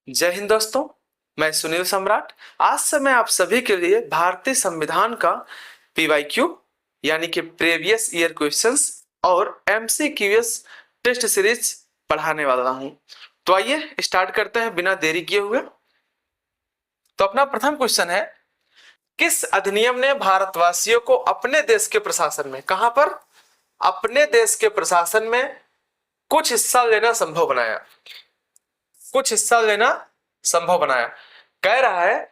जय हिंद दोस्तों। मैं सुनील सम्राट। आज से मैं आप सभी के लिए भारतीय संविधान का पीवाईक्यू यानी कि प्रीवियस ईयर क्वेश्चंस और एमसीक्यूएस टेस्ट सीरीज पढ़ाने वाला हूं। तो आइए स्टार्ट करते हैं बिना देरी किए हुए। तो अपना प्रथम क्वेश्चन है, किस अधिनियम ने भारतवासियों को अपने देश के प्रशासन में, कहां पर, अपने देश के प्रशासन में कुछ हिस्सा लेना संभव बनाया? कुछ हिस्सा लेना संभव बनाया। कह रहा है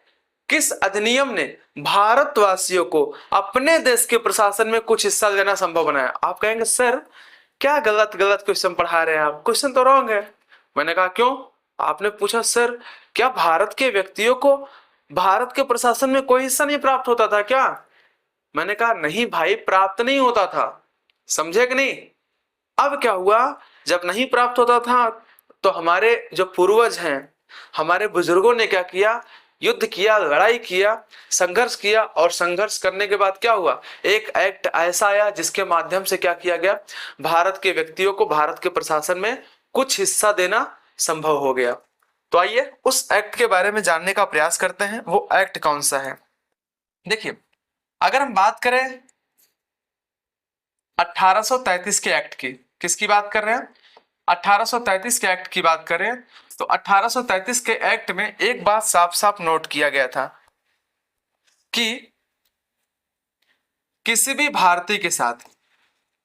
किस अधिनियम ने भारतवासियों को अपने देश के प्रशासन में कुछ हिस्सा लेना संभव बनाया। आप कहेंगे सर क्या गलत गलत क्वेश्चन पढ़ा रहे हैं आप, क्वेश्चन तो रॉन्ग है। मैंने कहा क्यों? आपने पूछा सर क्या भारत के व्यक्तियों को भारत के प्रशासन में कोई हिस्सा नहीं प्राप्त होता था क्या? मैंने कहा नहीं भाई, प्राप्त नहीं होता था। समझे कि नहीं? अब क्या हुआ, जब नहीं प्राप्त होता था तो हमारे जो पूर्वज हैं, हमारे बुजुर्गों ने क्या किया, युद्ध किया, लड़ाई किया, संघर्ष किया, और संघर्ष करने के बाद क्या हुआ, एक एक्ट ऐसा आया जिसके माध्यम से क्या किया गया, भारत के व्यक्तियों को भारत के प्रशासन में कुछ हिस्सा देना संभव हो गया। तो आइए उस एक्ट के बारे में जानने का प्रयास करते हैं। वो एक्ट कौन सा है? देखिए, अगर हम बात करें 1833 के एक्ट की, किसकी बात कर रहे हैं? 1833 के एक्ट की बात करें तो 1833 के एक्ट में एक बात साफ साफ नोट किया गया था कि किसी भी भारतीय के साथ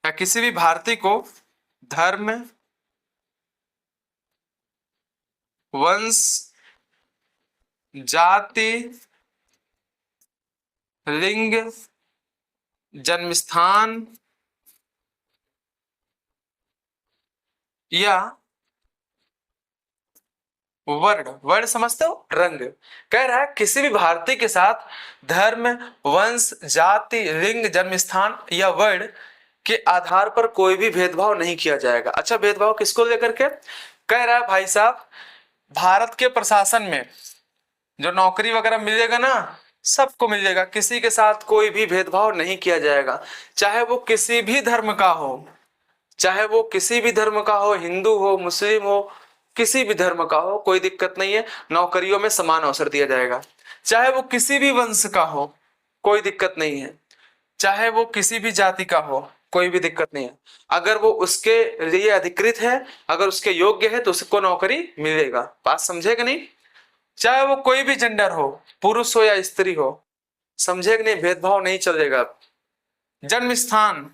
या किसी भी भारतीय को धर्म, वंश, जाति, लिंग, जन्मस्थान या वर्ण, वर्ण समझते हो, रंग, कह रहा है किसी भी भारतीय के साथ धर्म, वंश, जाति, लिंग, जन्मस्थान या वर्ण के आधार पर कोई भी भेदभाव नहीं किया जाएगा। अच्छा, भेदभाव किसको लेकर के? कह रहा है भाई साहब भारत के प्रशासन में जो नौकरी वगैरह मिलेगा ना, सबको मिलेगा, किसी के साथ कोई भी भेदभाव नहीं किया जाएगा, चाहे वो किसी भी धर्म का हो, चाहे वो किसी भी धर्म का हो, हिंदू हो, मुस्लिम हो, किसी भी धर्म का हो, कोई दिक्कत नहीं है, नौकरियों में समान अवसर दिया जाएगा। चाहे वो किसी भी वंश का हो, कोई दिक्कत नहीं है, चाहे वो किसी भी जाति का हो, कोई भी दिक्कत नहीं है, अगर वो उसके लिए अधिकृत है, अगर उसके योग्य है तो उसको नौकरी मिलेगा। बात समझे कि नहीं? चाहे वो कोई भी जेंडर हो, पुरुष हो या स्त्री हो, समझे कि नहीं? भेदभाव नहीं चलेगा। जन्म स्थान,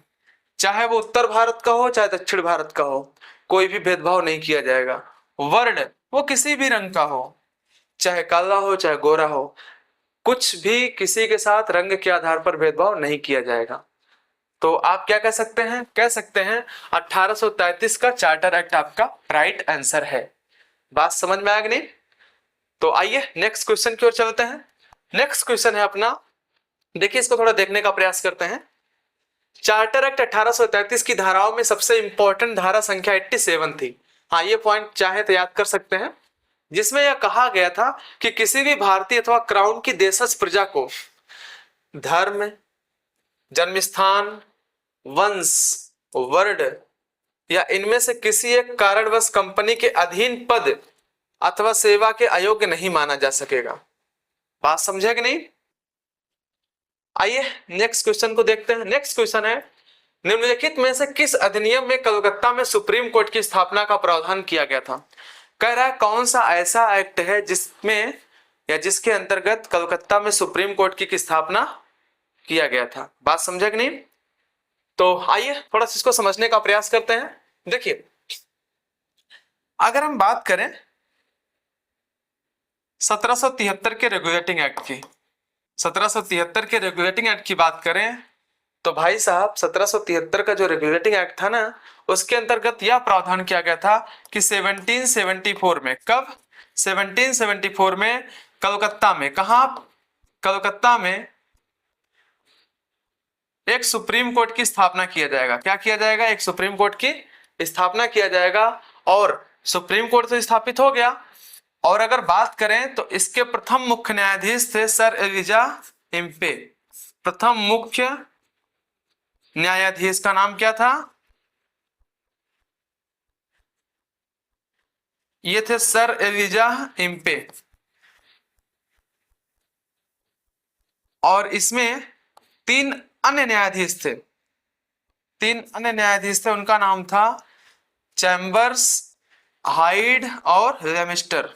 चाहे वो उत्तर भारत का हो चाहे दक्षिण भारत का हो, कोई भी भेदभाव नहीं किया जाएगा। वर्ण, वो किसी भी रंग का हो, चाहे काला हो चाहे गोरा हो, कुछ भी किसी के साथ रंग के आधार पर भेदभाव नहीं किया जाएगा। तो आप क्या कह सकते हैं? कह सकते हैं 1833 का चार्टर एक्ट आपका राइट आंसर है। बात समझ में आ गई नहीं? तो आइए नेक्स्ट क्वेश्चन की ओर चलते हैं। नेक्स्ट क्वेश्चन है अपना, देखिए इसको थोड़ा देखने का प्रयास करते हैं। चार्टर एक्ट 1833 की धाराओं में सबसे इंपॉर्टेंट धारा संख्या 87 थी। हाँ, ये पॉइंट चाहे तो याद कर सकते हैं, जिसमें यह कहा गया था कि किसी भी भारतीय अथवा क्राउन की देशज प्रजा को धर्म, जन्मस्थान, वंश, वर्ण या इनमें से किसी एक कारणवश कंपनी के अधीन पद अथवा सेवा के अयोग्य नहीं माना जा सकेगा। बात समझे कि नहीं? आइए नेक्स्ट क्वेश्चन को देखते हैं। नेक्स्ट क्वेश्चन है, निम्नलिखित में से किस अधिनियम में कलकत्ता में सुप्रीम कोर्ट की स्थापना का प्रावधान किया गया था? कह रहा है कौन सा ऐसा एक्ट है जिसमें या जिसके अंतर्गत कलकत्ता में सुप्रीम कोर्ट की स्थापना किया गया था। बात समझे कि नहीं? तो आइए थोड़ा सा इसको समझने का प्रयास करते हैं। देखिए, अगर हम बात करें 1773 के रेगुलेटिंग एक्ट की, 1773 के रेगुलेटिंग एक्ट की बात करें तो भाई साहब 1773 का जो रेगुलेटिंग एक्ट था ना, उसके अंतर्गत यह प्रावधान किया गया था कि 1774 में, कब? 1774 में कलकत्ता में, कहा? कलकत्ता में एक सुप्रीम कोर्ट की स्थापना किया जाएगा। क्या किया जाएगा? एक सुप्रीम कोर्ट की स्थापना किया जाएगा। और सुप्रीम कोर्ट तो स्थापित हो गया, और अगर बात करें तो इसके प्रथम मुख्य न्यायाधीश थे सर एलिजा इम्पे। प्रथम मुख्य न्यायाधीश का नाम क्या था? ये थे सर एलिजाह इम्पे। और इसमें तीन अन्य न्यायाधीश थे, तीन अन्य न्यायाधीश थे, उनका नाम था चैम्बर्स, हाइड और लेमिस्टर।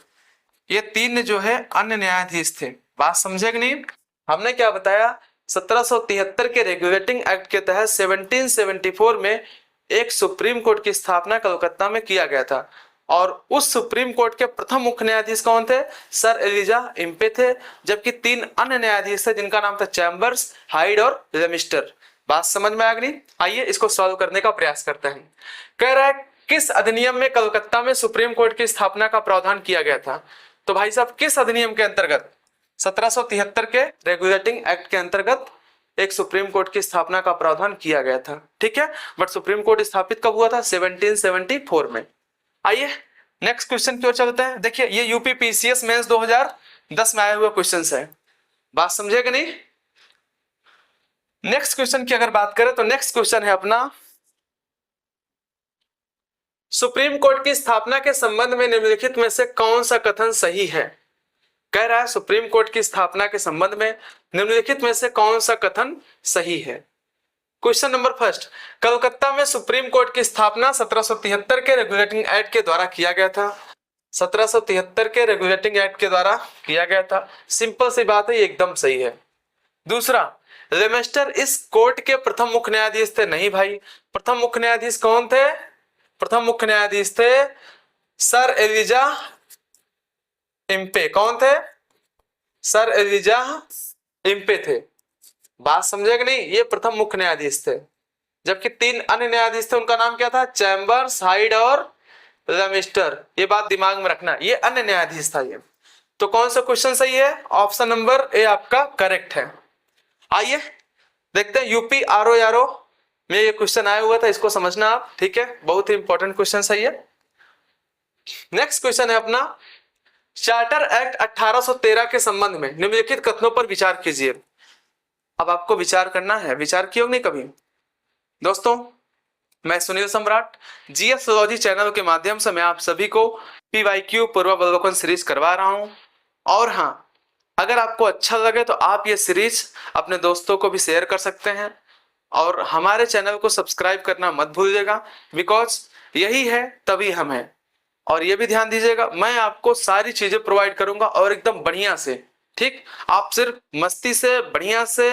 ये तीन जो है अन्य न्यायाधीश थे। बात समझे कि नहीं? हमने क्या बताया, 1773 के रेगुलेटिंग एक्ट के तहत 1774 में एक सुप्रीम कोर्ट की स्थापना कलकत्ता में किया गया था। और उस सुप्रीम कोर्ट के प्रथम मुख्य न्यायाधीश कौन थे? सर एलिजा इम्पे थे। जबकि तीन अन्य न्यायाधीश थे जिनका नाम था चैम्बर्स, हाइड और लेमिस्टर। बात समझ में आ गई? आइए इसको सॉल्व करने का प्रयास करते हैं। कह रहा है किस अधिनियम में कलकत्ता में सुप्रीम कोर्ट की स्थापना का प्रावधान किया गया था? तो भाई साहब किस अधिनियम के अंतर्गत? 1773 के रेगुलेटिंग एक्ट के अंतर्गत एक सुप्रीम कोर्ट की स्थापना का प्रावधान किया गया था। ठीक है, बट सुप्रीम कोर्ट स्थापित कब हुआ था? 1774 में। आइए नेक्स्ट क्वेश्चन की ओर चलते हैं। देखिए ये यूपी पीसीएस मेंस 2010 में आए हुए क्वेश्चन है। बात समझे कि नहीं? नेक्स्ट क्वेश्चन की अगर बात करें तो नेक्स्ट क्वेश्चन है अपना, सुप्रीम कोर्ट की स्थापना के संबंध में निम्नलिखित में से कौन सा कथन सही है? कह रहा है सुप्रीम कोर्ट की स्थापना के संबंध में निम्नलिखित में से कौन सा कथन सही है? क्वेश्चन नंबर फर्स्ट, कलकत्ता में सुप्रीम कोर्ट की स्थापना 1773 के रेगुलेटिंग एक्ट के द्वारा किया गया था। 1773 के रेगुलेटिंग एक्ट के द्वारा किया गया था। सिंपल सी बात है, ये एकदम सही है। दूसरा, लेमेस्टर इस कोर्ट के प्रथम मुख्य न्यायाधीश थे। नहीं भाई, प्रथम मुख्य न्यायाधीश कौन थे? प्रथम मुख्य न्यायाधीश थे सर एलिजा इम्पे। कौन थे? सर एलिजा इम्पे थे। बात समझे कि नहीं? ये प्रथम मुख्य न्यायाधीश थे। जबकि तीन अन्य न्यायाधीश थे, उनका नाम क्या था? चैम्बर्स, हाइड और लेमिस्टर। ये बात दिमाग में रखना, ये अन्य न्यायाधीश था ये। तो कौन सा क्वेश्चन सही है? ऑप्शन नंबर ए आपका करेक्ट है। आइए देखते हैं, यूपी आरओ में ये क्वेश्चन आया हुआ था, इसको समझना आप। ठीक है, बहुत ही इंपॉर्टेंट क्वेश्चन सही है। नेक्स्ट क्वेश्चन है अपना, चार्टर एक्ट 1813 के संबंध में निम्नलिखित कथनों पर विचार कीजिए। अब आपको विचार करना है, विचार किया नहीं कभी? दोस्तों, मैं सुनील सम्राट जीएस फिलॉजी चैनल के माध्यम से मैं आप सभी को पीवाईक्यू पूर्वावलोकन सीरीज करवा रहा हूं। और हाँ, अगर आपको अच्छा लगे तो आप ये सीरीज अपने दोस्तों को भी शेयर कर सकते हैं और हमारे चैनल को सब्सक्राइब करना मत भूलिएगा, बिकॉज यही है तभी हम हैं। और ये भी ध्यान दीजिएगा, मैं आपको सारी चीजें प्रोवाइड करूंगा और एकदम बढ़िया से। ठीक, आप सिर्फ मस्ती से बढ़िया से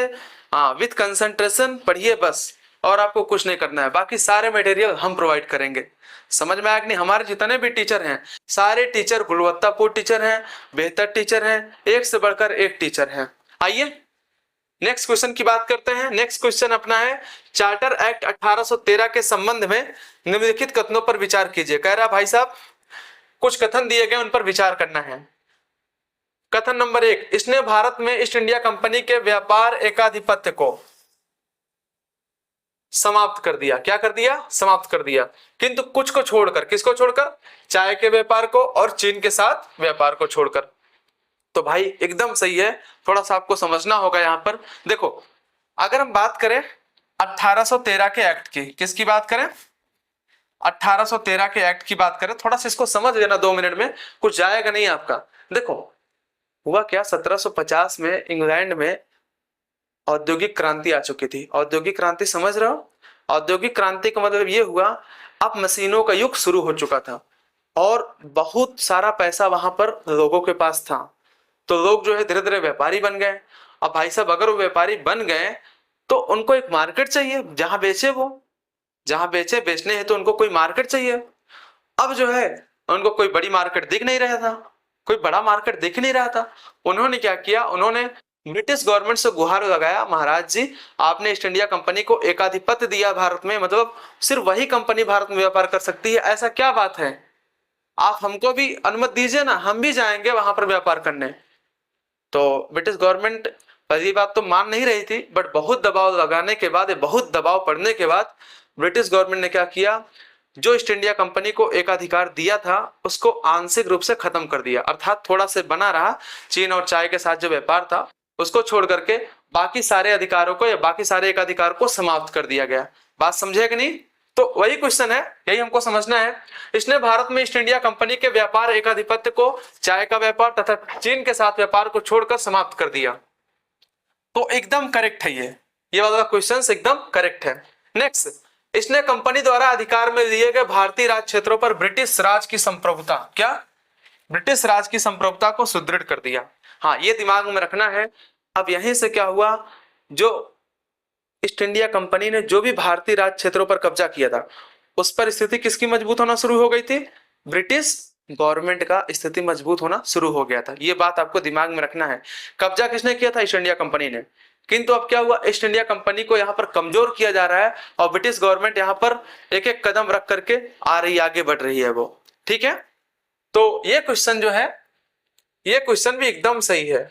विथ कंसंट्रेशन पढ़िए बस, और आपको कुछ नहीं करना है। बाकी सारे मटेरियल हम प्रोवाइड करेंगे। समझ में आया कि नहीं? हमारे जितने भी टीचर हैं, सारे टीचर गुणवत्तापूर्ण टीचर हैं, बेहतर टीचर हैं, एक से बढ़कर एक टीचर हैं। आइए नेक्स्ट क्वेश्चन की बात करते हैं। नेक्स्ट क्वेश्चन अपना है, चार्टर एक्ट 1813 के संबंध में निम्नलिखित कथनों पर विचार कीजिए। कह रहा भाई साहब कुछ कथन दिए गए, उन पर विचार करना है। कथन नंबर 1, इसने भारत में ईस्ट इंडिया कंपनी के व्यापार एकाधिपत्य को समाप्त कर दिया। क्या कर दिया? समाप्त कर दिया। किंतु कुछ को छोड़कर, किसको छोड़कर? चाय के व्यापार को और चीन के साथ व्यापार को छोड़कर। तो भाई एकदम सही है, थोड़ा सा आपको समझना होगा यहाँ पर। देखो, अगर हम बात करें 1813 के एक्ट की, किसकी बात करें? 1813 के एक्ट की बात करें। थोड़ा सा इसको समझ लेना, 2 मिनट में कुछ जाएगा नहीं आपका। देखो हुआ क्या, 1750 में इंग्लैंड में औद्योगिक क्रांति आ चुकी थी। औद्योगिक क्रांति समझ रहे हो? औद्योगिक क्रांति का मतलब ये हुआ, अब मशीनों का युग शुरू हो चुका था और बहुत सारा पैसा वहां पर लोगों के पास था। तो लोग जो है धीरे धीरे व्यापारी बन गए। अब भाई साहब अगर वो व्यापारी बन गए तो उनको एक मार्केट चाहिए जहां बेचे, वो जहां बेचे, बेचने है तो उनको कोई मार्केट चाहिए। अब जो है उनको कोई बड़ी मार्केट दिख नहीं रहा था, कोई बड़ा मार्केट दिख नहीं रहा था। उन्होंने क्या किया, उन्होंने ब्रिटिश गवर्नमेंट से गुहार लगाया, महाराज जी आपने ईस्ट इंडिया कंपनी को एकाधिपत्य दिया भारत में, मतलब सिर्फ वही कंपनी भारत में व्यापार कर सकती है, ऐसा क्या बात है? आप हमको भी अनुमति दीजिए ना, हम भी जाएंगे वहां पर व्यापार करने। तो ब्रिटिश गवर्नमेंट पहली बात तो मान नहीं रही थी, बट बहुत दबाव लगाने के बाद, बहुत दबाव पड़ने के बाद ब्रिटिश गवर्नमेंट ने क्या किया, जो ईस्ट इंडिया कंपनी को एकाधिकार दिया था उसको आंशिक रूप से खत्म कर दिया। अर्थात थोड़ा से बना रहा, चीन और चाय के साथ जो व्यापार था उसको छोड़ करके बाकी सारे अधिकारों को या बाकी सारे एकाधिकार को समाप्त कर दिया गया। बात समझे कि नहीं? तो वही क्वेश्चन है, यही हमको समझना है। इसने भारत में ईस्ट इंडिया कंपनी के व्यापार एकाधिपत्य को, चाय का व्यापार तथा चीन के साथ व्यापार को छोड़कर समाप्त कर दिया। तो एकदम करेक्ट है ये वाला क्वेश्चन एकदम करेक्ट है। नेक्स्ट, इसने कंपनी द्वारा अधिकार में लिए गए भारतीय राज्य क्षेत्रों पर ब्रिटिश राज की संप्रभुता, क्या ब्रिटिश राज की संप्रभुता को सुदृढ़ कर दिया। हाँ, ये दिमाग में रखना है। अब यहीं से क्या हुआ, जो ईस्ट इंडिया कंपनी ने जो भी भारतीय राज क्षेत्रों पर कब्जा किया था, उस पर स्थिति किसकी मजबूत होना शुरू हो गई थी, ब्रिटिश गवर्नमेंट का स्थिति मजबूत होना शुरू हो गया था। ये बात आपको दिमाग में रखना है। कब्जा किसने किया था, ईस्ट इंडिया कंपनी ने। किंतु अब क्या हुआ, ईस्ट इंडिया कंपनी को यहाँ पर कमजोर किया जा रहा है और ब्रिटिश गवर्नमेंट यहाँ पर एक एक कदम रख करके आ रही, आगे बढ़ रही है वो। ठीक है, तो ये क्वेश्चन जो है, ये क्वेश्चन भी एकदम सही है।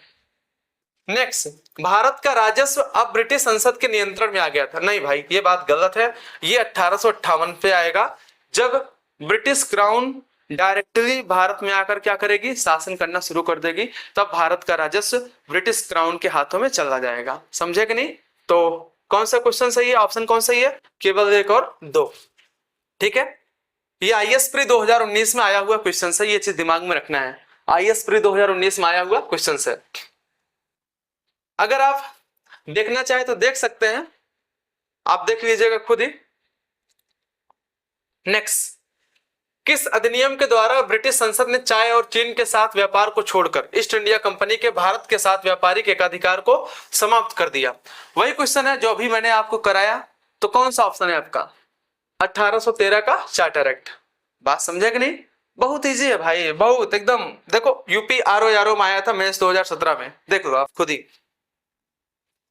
नेक्स्ट, भारत का राजस्व अब ब्रिटिश संसद के नियंत्रण में आ गया था। नहीं भाई, ये बात गलत है। ये 1858 पे आएगा, जब ब्रिटिश क्राउन डायरेक्टली भारत में आकर क्या करेगी, शासन करना शुरू कर देगी। तब भारत का राजस्व ब्रिटिश क्राउन के हाथों में चला जाएगा। समझे कि नहीं? तो कौन सा क्वेश्चन सही है, ऑप्शन कौन सही है, केवल 1 और 2। ठीक है, ये आईएएस प्री 2019 में आया हुआ क्वेश्चन है, ये चीज दिमाग में रखना है। आईएएस प्री 2019 में आया हुआ क्वेश्चन है। अगर आप देखना चाहे तो देख सकते हैं, आप देख लीजिएगा खुद ही। नेक्स्ट, किस अधिनियम के द्वारा ब्रिटिश संसद ने चाय और चीन के साथ व्यापार को छोड़कर ईस्ट इंडिया कंपनी के भारत के साथ व्यापारिक एकाधिकार को समाप्त कर दिया? वही क्वेश्चन है जो अभी मैंने आपको कराया। तो कौन सा ऑप्शन है आपका, 1813 का चार्टर एक्ट। बात समझे कि नहीं? बहुत इजी है भाई, बहुत एकदम। देखो, यूपी आरओ में आया था मेंस 2017 में, देख लो आप खुद ही।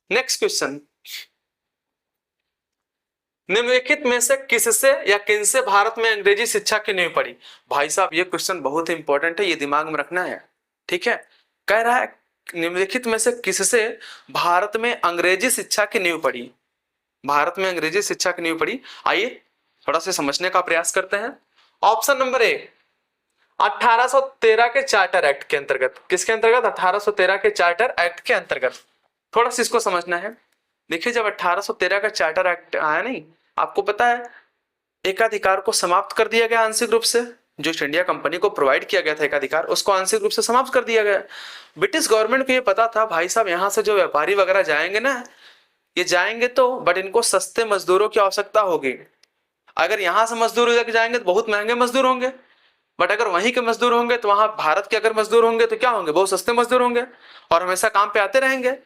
नेक्स्ट क्वेश्चन, निम्नलिखित में से किससे या किनसे भारत में अंग्रेजी शिक्षा की नींव पड़ी? भाई साहब, ये क्वेश्चन बहुत ही इंपॉर्टेंट है, ये दिमाग में रखना है। ठीक है, कह रहा है निम्नलिखित में से किससे भारत में अंग्रेजी शिक्षा की नींव पड़ी? भारत में अंग्रेजी शिक्षा की नींव पड़ी। आइए थोड़ा सा समझने का प्रयास करते हैं। ऑप्शन नंबर ए, 1813 के चार्टर एक्ट के अंतर्गत। किसके अंतर्गत? 1813 के चार्टर एक्ट के अंतर्गत। थोड़ा सा इसको समझना है। देखिए, जब 1813 का चार्टर एक्ट आया, नहीं आपको पता है, एकाधिकार को समाप्त कर दिया गया आंशिक रूप से। जो ईस्ट इंडिया कंपनी को प्रोवाइड किया गया था एकाधिकार, उसको आंशिक रूप से समाप्त कर दिया गया। ब्रिटिश गवर्नमेंट को ये पता था, भाई साहब यहाँ से जो व्यापारी वगैरह जाएंगे ना, ये जाएंगे तो बट इनको सस्ते मजदूरों की आवश्यकता होगी। अगर यहाँ से मजदूर लेके जाएंगे तो बहुत महंगे मजदूर होंगे, बट अगर वहीं के मजदूर होंगे तो वहां भारत के अगर मजदूर होंगे तो क्या होंगे, बहुत सस्ते मजदूर होंगे और हमेशा काम पे आते रहेंगे।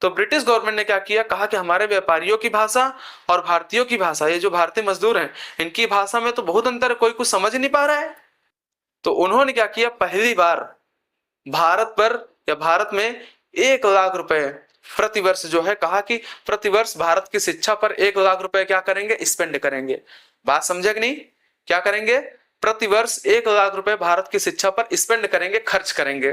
तो ब्रिटिश गवर्नमेंट ने क्या किया, कहा कि हमारे व्यापारियों की भाषा और भारतीयों की भाषा, ये जो भारतीय मजदूर हैं, इनकी भाषा में तो बहुत अंतर है, कोई कुछ समझ नहीं पा रहा है। तो उन्होंने क्या किया, पहली बार भारत पर या भारत में 1 लाख रुपए प्रतिवर्ष जो है, कहा कि प्रतिवर्ष भारत की शिक्षा पर 1 लाख रुपए क्या करेंगे, स्पेंड करेंगे। बात समझे कि नहीं? क्या करेंगे, प्रतिवर्ष 1 लाख रुपए भारत की शिक्षा पर स्पेंड करेंगे, खर्च करेंगे।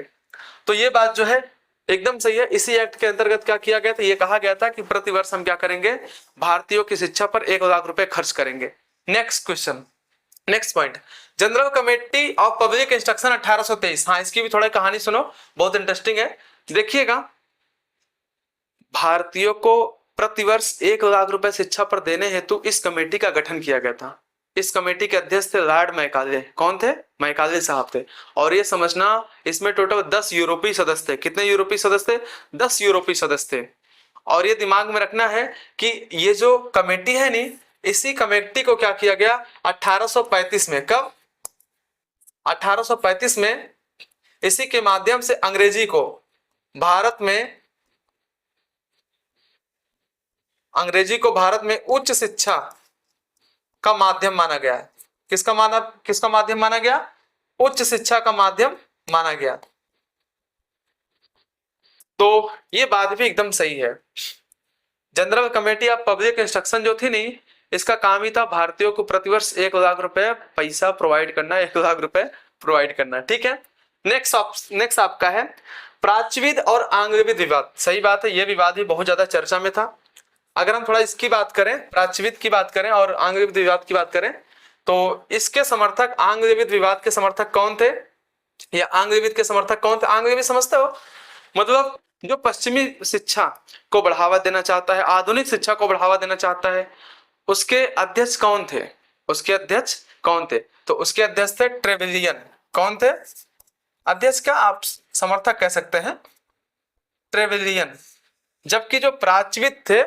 तो ये बात जो है एकदम सही है। इसी एक्ट के अंतर्गत क्या किया गया था, ये कहा गया था कि प्रतिवर्ष हम क्या करेंगे, भारतीयों की शिक्षा पर 1 लाख रुपए खर्च करेंगे। Next question, next point, general committee of public instruction 1823। हाँ, इसकी भी थोड़ा कहानी सुनो, बहुत इंटरेस्टिंग है, देखिएगा। भारतीयों को प्रतिवर्ष 1 लाख रुपए शिक्षा पर देने हेतु इस कमेटी का गठन किया गया था। इस कमेटी के अध्यक्ष थे लॉर्ड मैकाले। कौन थे? मैकाले साहब थे। और ये समझना, इसमें टोटल 10 यूरोपीय सदस्य थे। कितने यूरोपीय सदस्य थे? 10 यूरोपीय सदस्य थे। और ये दिमाग में रखना है कि ये जो कमेटी है नी, इसी कमेटी को क्या किया गया 1835 में। कब? 1835 में इसी के माध्यम से अंग्रेजी को भारत में उच्च शिक्षा का माध्यम माना गया है। किसका माध्यम माना गया? उच्च शिक्षा का माध्यम माना गया। तो ये बात भी एकदम सही है। General committee of public instruction जो थी नहीं, इसका काम ही था भारतीयों को प्रतिवर्ष 1 लाख रुपए पैसा प्रोवाइड करना, 1 लाख रुपए प्रोवाइड करना। ठीक है, नेक्स्ट आपका है प्राच्यविद और आंग्लविद विवाद। सही बात है, ये विवाद भी बहुत ज्यादा चर्चा में था। अगर हम थोड़ा इसकी बात करें, प्राच्यविद की बात करें और आंग्लविद विवाद की बात करें, तो इसके समर्थक, आंग्लविद विवाद के समर्थक कौन थे या आंग्लविद के समर्थक कौन थे? आंग्लविद समझते हो, मतलब जो पश्चिमी शिक्षा को बढ़ावा देना चाहता है, आधुनिक शिक्षा को बढ़ावा देना चाहता है, उसके अध्यक्ष कौन थे? उसके अध्यक्ष कौन थे? तो उसके अध्यक्ष थे ट्रेविलियन। कौन थे अध्यक्ष का? आप समर्थक कह सकते हैं ट्रेविलियन। जबकि जो प्राचीवित थे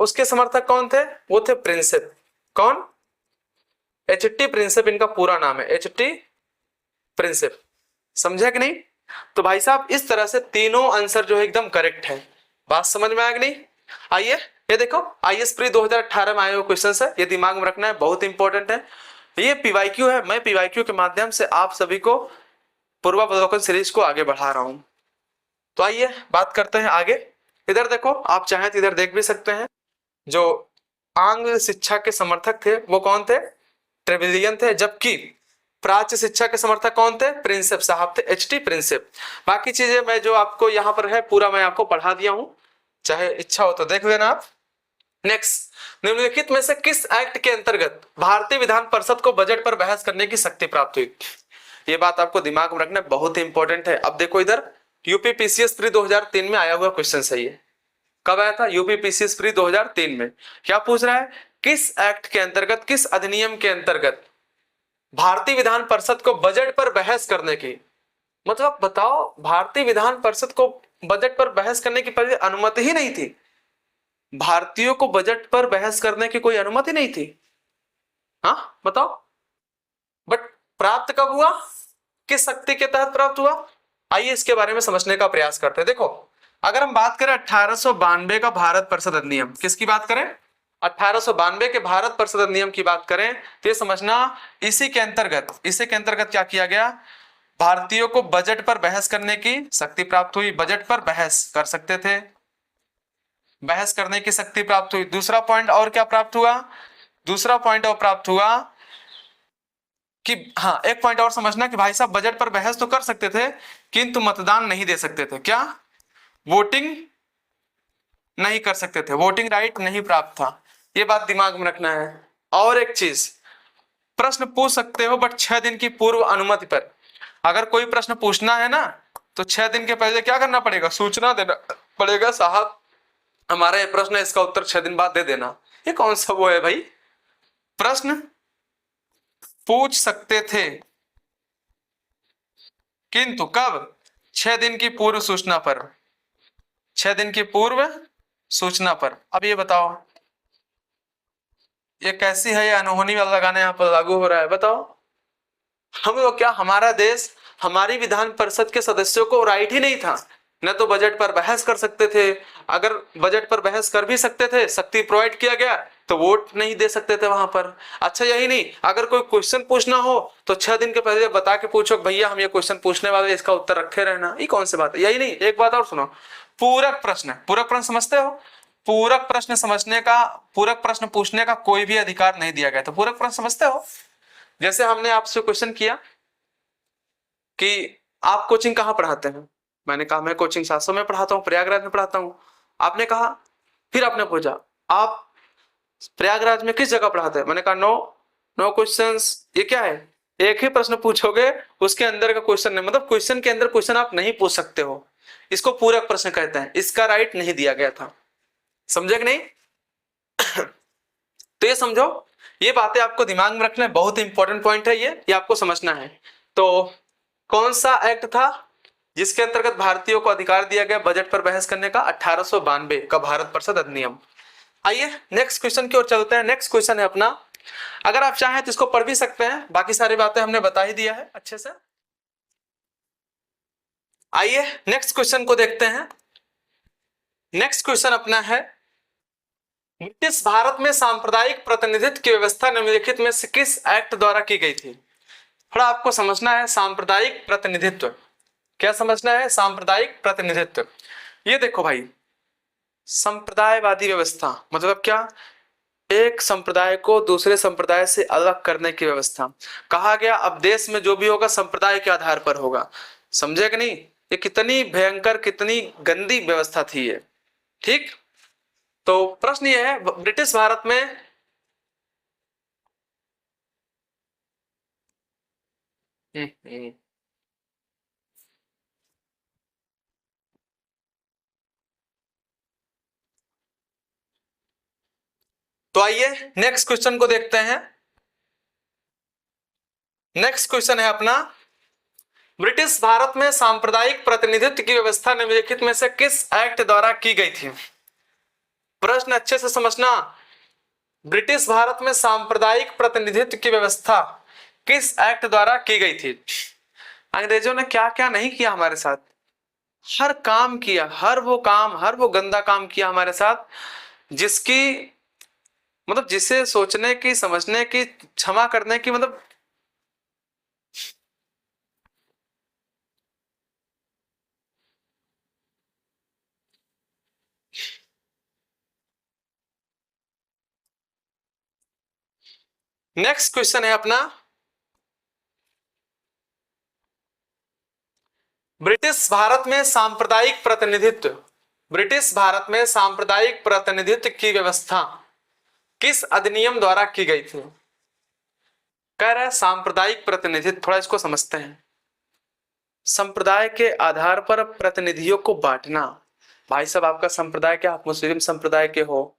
उसके समर्थक कौन थे? वो थे प्रिंसेप। कौन? एच टी प्रिंसेप इनका पूरा नाम है, एच टी प्रिंसेप। समझा कि नहीं? तो भाई साहब इस तरह से तीनों आंसर जो है एकदम करेक्ट है। बात समझ में आ गई नहीं? आइए ये देखो, आईएएस प्री 2018 में आए हुए क्वेश्चन है, ये दिमाग में रखना है, बहुत इंपॉर्टेंट है। ये पीवाईक्यू है, मैं पीवाईक्यू के माध्यम से आप सभी को पूर्वावलोकन सीरीज को आगे बढ़ा रहा हूं। तो आइए बात करते हैं आगे। इधर देखो, आप चाहें तो इधर देख भी सकते हैं। जो आंग्ल शिक्षा के समर्थक थे वो कौन थे? ट्रेविलियन थे। जबकि प्राच्य शिक्षा के समर्थक कौन थे? प्रिंसेप साहब थे, एच टी प्रिंसेप। बाकी चीजें मैं जो आपको यहाँ पर है पूरा मैं आपको पढ़ा दिया हूं, चाहे इच्छा हो तो देख लेना आप। नेक्स्ट, निम्नलिखित में से किस एक्ट के अंतर्गत भारतीय विधान परिषद को बजट पर बहस करने की शक्ति प्राप्त हुई? ये बात आपको दिमाग में रखना बहुत ही इंपॉर्टेंट है। अब देखो इधर, यूपी पीसीएस प्री 2003 में आया हुआ क्वेश्चन सही है। कब आया था? यूपी पीसीएस प्री 2003 में। क्या पूछ रहा है? किस एक्ट के अंतर्गत, किस अधिनियम के अंतर्गत भारतीय विधान परिषद को बजट पर बहस करने की, मतलब बताओ, भारतीय विधान परिषद को बजट पर बहस करने की पहले अनुमति ही नहीं थी। भारतीयों को बजट पर बहस करने की कोई अनुमति नहीं थी। हाँ बताओ, बट प्राप्त कब हुआ? किस शक्ति के तहत प्राप्त हुआ? आइए इसके बारे में समझने का प्रयास करते हैं। देखो, अगर हम बात करें 1892 का भारत परिषद अधिनियम, किसकी बात करें? 1892 के भारत परिषद अधिनियम की बात करें तो ये समझना, इसी के अंतर्गत क्या किया गया? भारतीयों को बजट पर बहस करने की शक्ति प्राप्त हुई। बजट पर बहस कर सकते थे, बहस करने की शक्ति प्राप्त हुई। दूसरा पॉइंट और क्या प्राप्त हुआ? दूसरा पॉइंट और प्राप्त हुआ कि हाँ, एक पॉइंट और समझना कि भाई साहब बजट पर बहस तो कर सकते थे किंतु मतदान नहीं दे सकते थे। क्या? वोटिंग नहीं कर सकते थे, वोटिंग राइट नहीं प्राप्त था। ये बात दिमाग में रखना है। और एक चीज, प्रश्न पूछ सकते हो बट 6 दिन की पूर्व अनुमति पर। अगर कोई प्रश्न पूछना है ना तो 6 दिन के पहले क्या करना पड़ेगा? सूचना देना पड़ेगा, साहब हमारा ये प्रश्न है, इसका उत्तर 6 दिन बाद दे देना। ये कौन सा वो है भाई? प्रश्न पूछ सकते थे किंतु कब? 6 दिन की पूर्व सूचना पर। 6 दिन की पूर्व सूचना पर। अब ये बताओ, ये कैसी है? ये अनहोनी वाला गाना यहाँ पर लागू हो रहा है, बताओ। हम लोग क्या, हमारा देश, हमारी विधान परिषद के सदस्यों को राइट ही नहीं था न तो बजट पर बहस कर सकते थे। अगर बजट पर बहस कर भी सकते थे, शक्ति प्रोवाइड किया गया, तो वोट नहीं दे सकते थे वहां पर। अच्छा यही नहीं, अगर कोई क्वेश्चन पूछना हो तो 6 दिन के पहले बता के पूछो, भैया हम ये क्वेश्चन पूछने वाले, इसका उत्तर रखे रहना। ये कौन सी बात है? यही नहीं, एक बात और सुनो, पूरक प्रश्न। पूरक प्रश्न समझते हो? पूरक प्रश्न समझने का, पूरक प्रश्न पूछने का कोई भी अधिकार नहीं दिया गया। तो पूरक प्रश्न समझते हो? जैसे हमने आपसे क्वेश्चन किया कि आप कोचिंग कहाँ पढ़ाते हैं, मैंने कहा मैं कोचिंग 700 में पढ़ाता हूँ, प्रयागराज में पढ़ाता हूँ। आपने कहा, फिर आपने पूछा आप प्रयागराज में किस जगह पढ़ाते हैं, मैंने कहा नो, नो क्वेश्चंस। ये क्या है? एक ही प्रश्न पूछोगे, उसके अंदर का क्वेश्चन नहीं, मतलब क्वेश्चन के अंदर क्वेश्चन आप नहीं पूछ सकते हो। इसको पूरक प्रश्न कहते हैं, इसका राइट नहीं दिया गया था। समझे कि नहीं? तो ये समझो, ये बातें आपको दिमाग में रखना है, बहुत इंपॉर्टेंट पॉइंट है ये आपको समझना है। तो कौन सा एक्ट था जिसके अंतर्गत भारतीयों को अधिकार दिया गया बजट पर बहस करने का? 1892 का भारत परिषद अधिनियम। आइए नेक्स्ट क्वेश्चन की ओर चलते हैं। नेक्स्ट क्वेश्चन है अपना, अगर आप चाहें तो इसको पढ़ भी सकते हैं, बाकी सारी बातें हमने बता ही दिया है अच्छे से। आइए नेक्स्ट क्वेश्चन को देखते हैं। नेक्स्ट क्वेश्चन अपना है, ब्रिटिश भारत में सांप्रदायिक प्रतिनिधित्व की व्यवस्था निम्नलिखित में से किस एक्ट द्वारा की गई थी? थोड़ा आपको समझना है सांप्रदायिक प्रतिनिधित्व। क्या समझना है? सांप्रदायिक प्रतिनिधित्व। ये देखो भाई, संप्रदायवादी व्यवस्था मतलब क्या? एक संप्रदाय को दूसरे संप्रदाय से अलग करने की व्यवस्था। कहा गया अब देश में जो भी होगा संप्रदाय के आधार पर होगा। समझे कि नहीं? ये कितनी भयंकर, कितनी गंदी व्यवस्था थी ये। ठीक, तो प्रश्न ये है, ब्रिटिश भारत में तो आइए नेक्स्ट क्वेश्चन को देखते हैं। नेक्स्ट क्वेश्चन है अपना, ब्रिटिश भारत में सांप्रदायिक प्रतिनिधित्व की व्यवस्था निम्नलिखित में से किस एक्ट द्वारा की गई थी? प्रश्न अच्छे से समझना। ब्रिटिश भारत में सांप्रदायिक प्रतिनिधित्व की व्यवस्था किस एक्ट द्वारा की गई थी? अंग्रेजों ने क्या क्या नहीं किया हमारे साथ, हर काम किया, हर वो गंदा काम किया हमारे साथ, जिसकी मतलब जिसे सोचने की, समझने की, क्षमा करने की मतलब नेक्स्ट क्वेश्चन है अपना, ब्रिटिश भारत में सांप्रदायिक प्रतिनिधित्व, ब्रिटिश भारत में सांप्रदायिक प्रतिनिधित्व की व्यवस्था किस अधिनियम द्वारा की गई थी? कह रहा है सांप्रदायिक प्रतिनिधित्व, थोड़ा इसको समझते हैं। संप्रदाय के आधार पर प्रतिनिधियों को बांटना। भाई साहब, आपका संप्रदाय क्या, आप मुस्लिम संप्रदाय के हो,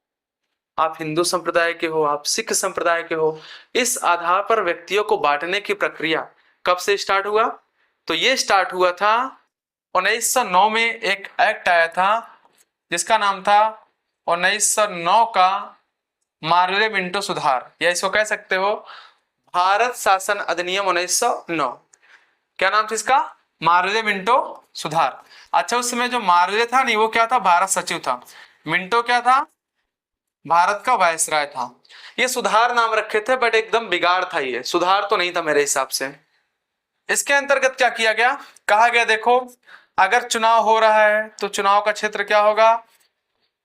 आप हिंदू संप्रदाय के हो, आप सिख संप्रदाय के हो, इस आधार पर व्यक्तियों को बांटने की प्रक्रिया कब से स्टार्ट हुआ? तो ये स्टार्ट हुआ था 1909 में। एक एक्ट आया था जिसका नाम था 1909 का मार्ले मिंटो सुधार, या इसको कह सकते हो भारत शासन अधिनियम 1909। क्या नाम था इसका? मार्ले मिंटो सुधार। अच्छा, उस समय जो मार्ले था नहीं, वो क्या था? भारत सचिव था। मिंटो क्या था? भारत का वायसराय था। ये सुधार नाम रखे थे, बट एकदम बिगाड़ था, ये सुधार तो नहीं था मेरे हिसाब से। इसके अंतर्गत क्या किया गया? कहा गया देखो, अगर चुनाव हो रहा है तो चुनाव का क्षेत्र क्या होगा?